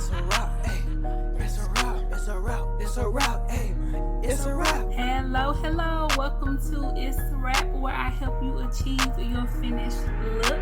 It's a wrap, hey. It's a wrap, it's a wrap, it's a wrap, hey. It's a wrap. Hello, welcome to Itz Sirap, where I help you achieve your finished look.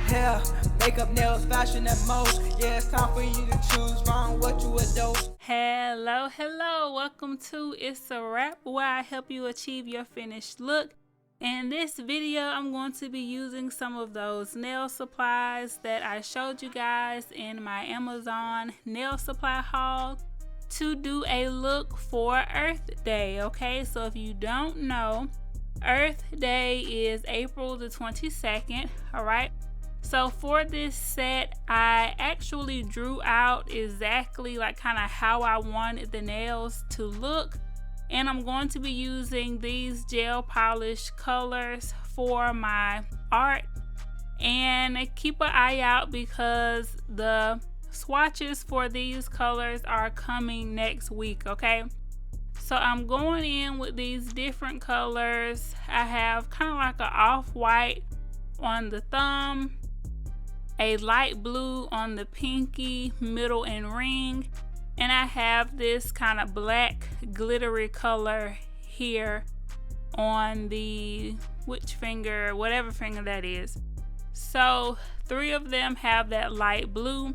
Hair, makeup, nails, fashion at most. Yeah, it's time for you to choose from what you adore. Hello, welcome to Itz Sirap, where I help you achieve your finished look. In this video, I'm going to be using some of those nail supplies that I showed you guys in my Amazon nail supply haul to do a look for Earth Day. Okay, so if you don't know, Earth Day is April the 22nd. All right, so for this set, I actually drew out exactly like kind of how I wanted the nails to look. And I'm going to be using these gel polish colors for my art. And keep an eye out because the swatches for these colors are coming next week, okay? So I'm going in with these different colors. I have kind of like an off-white on the thumb, a light blue on the pinky, middle, and ring. And I have this kind of black glittery color here on the which finger, whatever finger that is. So 3 of them have that light blue,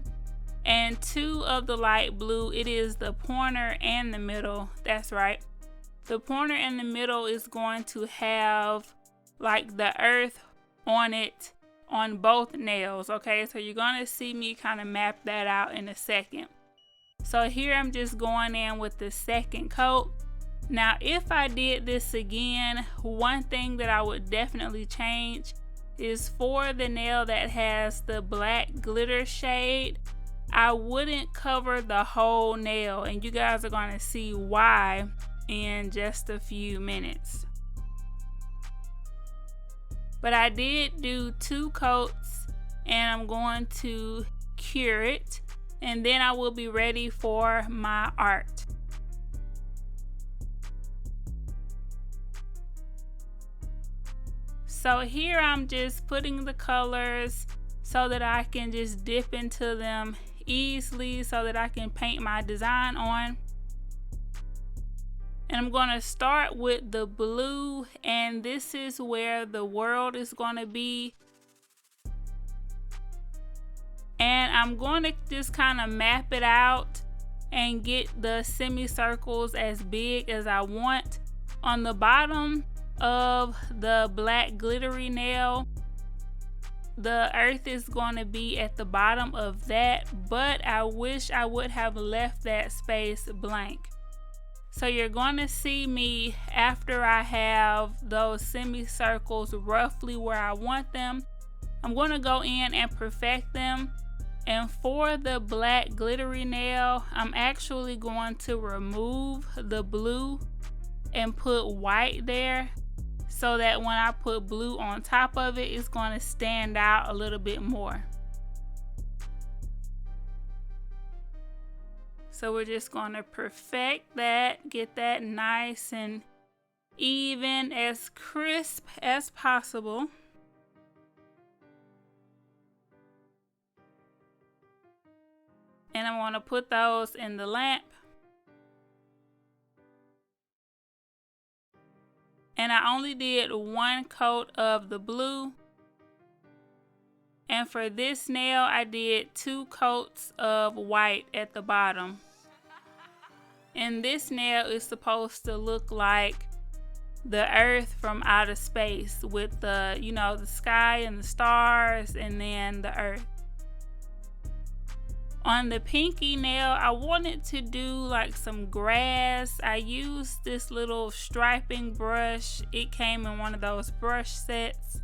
and 2 of the light blue, it is the pointer and the middle. That's right. The pointer and the middle is going to have like the earth on it on both nails. Okay, so you're going to see me kind of map that out in a second. So here I'm just going in with the second coat. Now, if I did this again, one thing that I would definitely change is for the nail that has the black glitter shade, I wouldn't cover the whole nail, and you guys are going to see why in just a few minutes. But I did do 2 coats, and I'm going to cure it. And then I will be ready for my art. So here I'm just putting the colors so that I can just dip into them easily so that I can paint my design on. And I'm going to start with the blue, and this is where the world is going to be. And I'm going to just kind of map it out and get the semicircles as big as I want. On the bottom of the black glittery nail, the earth is going to be at the bottom of that, but I wish I would have left that space blank. So you're going to see me after I have those semicircles roughly where I want them. I'm going to go in and perfect them. And for the black glittery nail, I'm actually going to remove the blue and put white there so that when I put blue on top of it, it's going to stand out a little bit more. So we're just going to perfect that, get that nice and even, as crisp as possible. And I'm going to put those in the lamp. And I only did 1 coat of the blue. And for this nail, I did 2 coats of white at the bottom. And this nail is supposed to look like the earth from outer space with the, you know, the sky and the stars and then the earth. On the pinky nail, I wanted to do like some grass. I used this little striping brush. It came in one of those brush sets.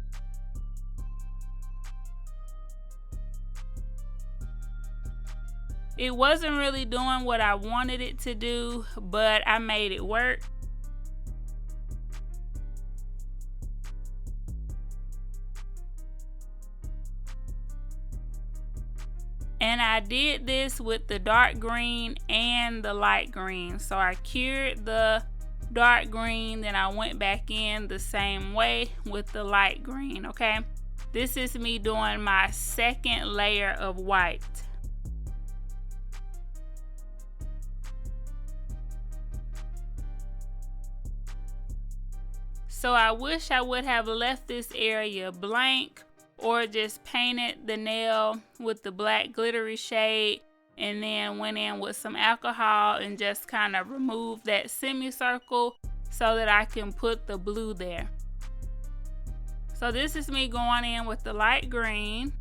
It wasn't really doing what I wanted it to do, but I made it work. And I did this with the dark green and the light green. So I cured the dark green, then I went back in the same way with the light green, okay? This is me doing my second layer of white. So I wish I would have left this area blank or just painted the nail with the black glittery shade and then went in with some alcohol and just kind of removed that semicircle so that I can put the blue there. So this is me going in with the light green.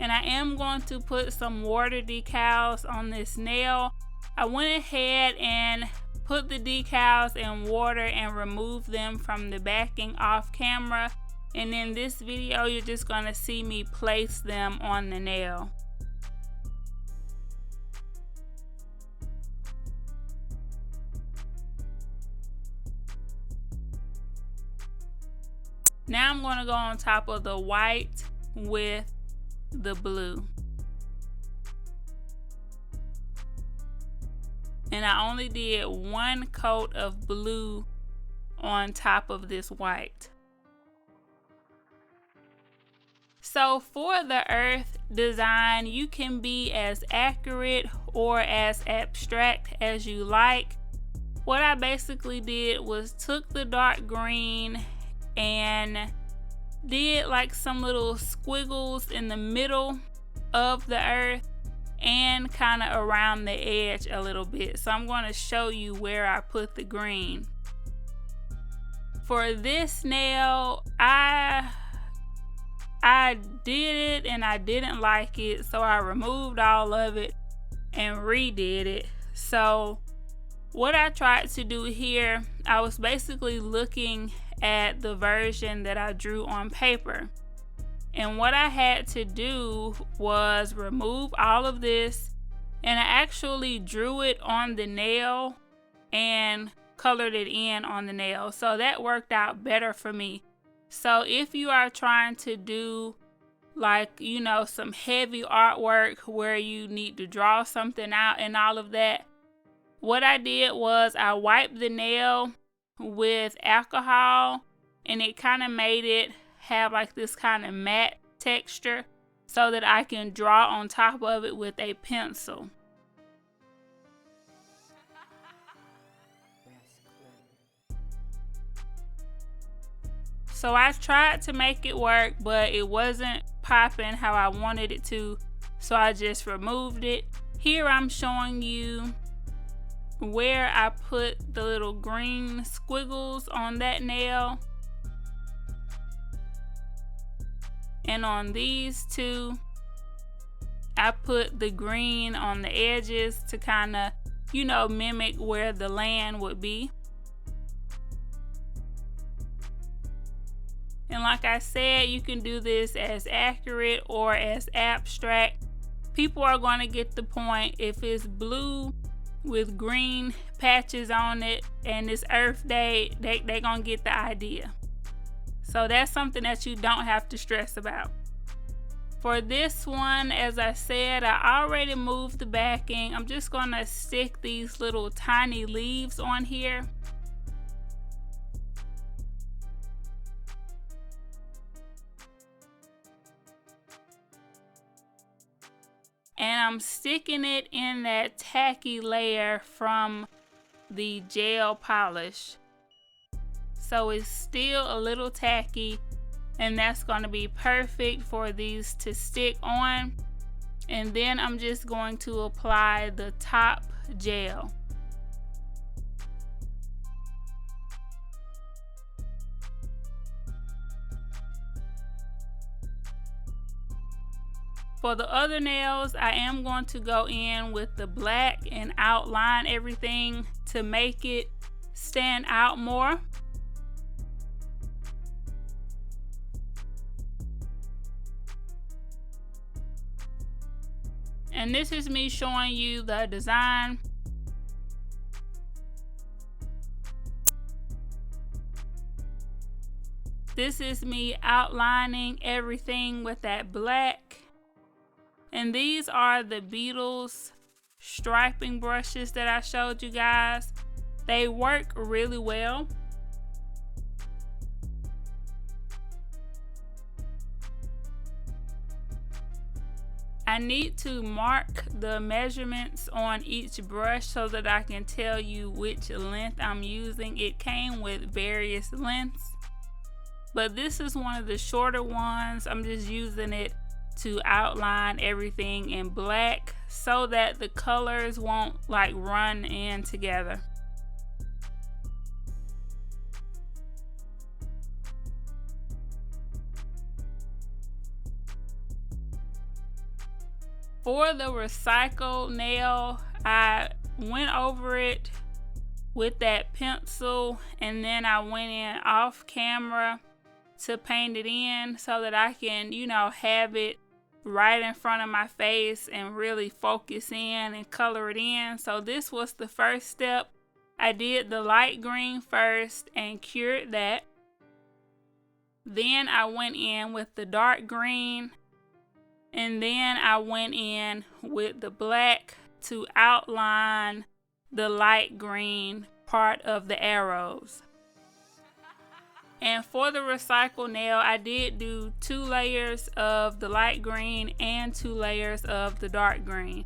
And I am going to put some water decals on this nail. I went ahead and put the decals in water and remove them from the backing off camera. And in this video, you're just going to see me place them on the nail. Now I'm going to go on top of the white with the blue. And I only did one coat of blue on top of this white. So for the earth design, you can be as accurate or as abstract as you like. What I basically did was took the dark green and did like some little squiggles in the middle of the earth and kind of around the edge a little bit. So I'm going to show you where I put the green. For this nail, I did it and I didn't like it, so I removed all of it and redid it. So what I tried to do here, I was basically looking at the version that I drew on paper. And what I had to do was remove all of this, and I actually drew it on the nail and colored it in on the nail. So that worked out better for me. So if you are trying to do like, you know, some heavy artwork where you need to draw something out and all of that, what I did was I wiped the nail with alcohol and it kind of made it have like this kind of matte texture so that I can draw on top of it with a pencil. So I tried to make it work, but it wasn't popping how I wanted it to, so I just removed it. Here I'm showing you where I put the little green squiggles on that nail. And on these two, I put the green on the edges to kind of, you know, mimic where the land would be. And like I said, you can do this as accurate or as abstract. People are going to get the point. If it's blue with green patches on it and it's Earth Day, they're going to get the idea. So that's something that you don't have to stress about. For this one, as I said, I already moved the backing. I'm just going to stick these little tiny leaves on here. And I'm sticking it in that tacky layer from the gel polish. So it's still a little tacky, and that's going to be perfect for these to stick on. And then I'm just going to apply the top gel. For the other nails, I am going to go in with the black and outline everything to make it stand out more. And this is me showing you the design. This is me outlining everything with that black. And these are the Beetles striping brushes that I showed you guys. They work really well. I I need to mark the measurements on each brush so that I can tell you which length I'm using. It came with various lengths, but this is one of the shorter ones. I'm just using it to outline everything in black so that the colors won't like run in together. For the recycled nail, I went over it with that pencil, and then I went in off camera to paint it in so that I can, you know, have it right in front of my face and really focus in and color it in. So this was the first step. I did the light green first and cured that. Then I went in with the dark green, and then I went in with the black to outline the light green part of the arrows. And for the recycle nail, I did do 2 layers of the light green and 2 layers of the dark green.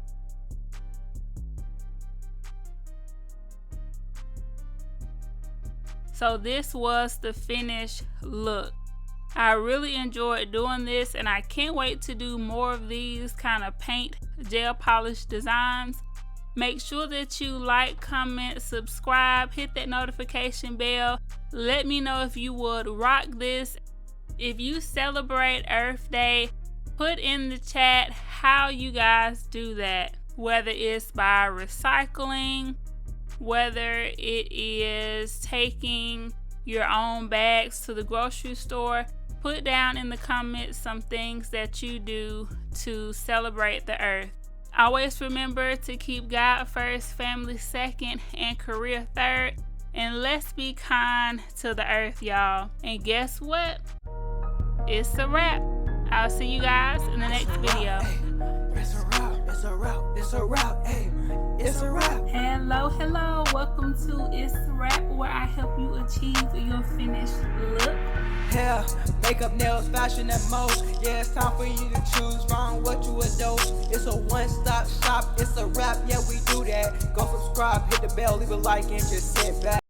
So this was the finished look. I really enjoyed doing this, and I can't wait to do more of these kind of paint gel polish designs. Make sure that you like, comment, subscribe, hit that notification bell. Let me know if you would rock this. If you celebrate Earth Day, put in the chat how you guys do that. Whether it's by recycling, whether it is taking your own bags to the grocery store. Put down in the comments some things that you do to celebrate the earth. Always remember to keep God first, family second, and career third. And let's be kind to the earth, y'all. And guess what? It's a wrap. I'll see you guys in the next video. It's a wrap, it's a wrap, it's a wrap, hey, it's a wrap. Hello, welcome to Itz Sirap, where I help you achieve your finished look. Hair, makeup, nails, fashion, and most. Yeah, it's time for you to choose wrong what you adore. It's a one-stop shop, it's a wrap, yeah, we do that. Go subscribe, hit the bell, leave a like, and just sit back.